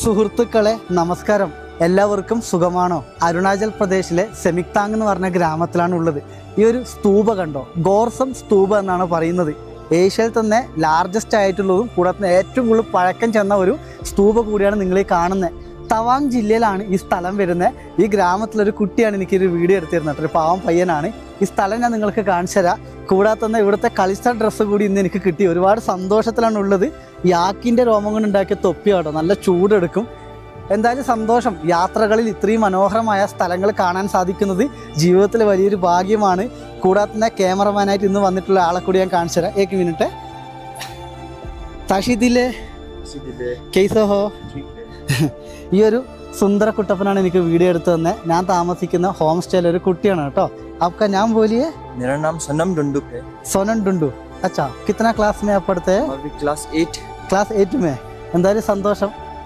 സുഹൃത്തുക്കളെ നമസ്കാരം. എല്ലാവർക്കും സുഖമാണോ? അരുണാചൽ പ്രദേശിലെ സെമിക്താങ് എന്ന് പറഞ്ഞ ഗ്രാമത്തിലാണ് ഉള്ളത്. ഈ ഒരു സ്തൂപ കണ്ടോ, ഗോർസം സ്തൂപ എന്നാണ് പറയുന്നത്. ഏഷ്യയിൽ തന്നെ ലാർജസ്റ്റ് ആയിട്ടുള്ളതും കൂടാതെ ഏറ്റവും കൂടുതൽ പഴക്കം ചെന്ന ഒരു സ്തൂപ കൂടിയാണ് നിങ്ങൾ ഈ കാണുന്നത്. തവാങ് ജില്ലയിലാണ് ഈ സ്ഥലം വരുന്നത്. ഈ ഗ്രാമത്തിലൊരു കുട്ടിയാണ് എനിക്കൊരു വീഡിയോ എടുത്തിരുന്നത്. ഒരു പാവം പയ്യനാണ്. ഈ സ്ഥലം ഞാൻ നിങ്ങൾക്ക് കാണിച്ചു തരാം. കൂടാതെ തന്നെ ഇവിടുത്തെ കളിച്ച ഡ്രസ്സ് കൂടി ഇന്ന് എനിക്ക് കിട്ടി. ഒരുപാട് സന്തോഷത്തിലാണ് ഉള്ളത്. യാക്കിൻ്റെ രോമം കൊണ്ട് ഉണ്ടാക്കിയ തൊപ്പിയാട്ടോ, നല്ല ചൂടെടുക്കും. എന്തായാലും സന്തോഷം. യാത്രകളിൽ ഇത്രയും മനോഹരമായ സ്ഥലങ്ങൾ കാണാൻ സാധിക്കുന്നത് ജീവിതത്തിൽ വലിയൊരു ഭാഗ്യമാണ്. കൂടാതെ തന്നെ ക്യാമറമാനായിട്ട് ഇന്ന് വന്നിട്ടുള്ള ആളെ കൂടി ഞാൻ കാണിച്ചു തരാം. ഏക് മിനിറ്റ്. താഷിദിലെ കേസോ ഹോ. ഈ ഒരു സുന്ദര കുട്ടപ്പനാണ് എനിക്ക് വീഡിയോ എടുത്തു തന്നെ. ഞാൻ താമസിക്കുന്ന ഹോം സ്റ്റേയിലെ ഒരു കുട്ടിയാണ് കേട്ടോ. आपका नाम बोलिए. मेरा नाम सनम डुंडू है. सोनम डुंडू. अच्छा, कितना क्लास में आप पढ़ते हैं? अभी क्लास 8. क्लास 8 में. എന്തായാലും സന്തോഷം.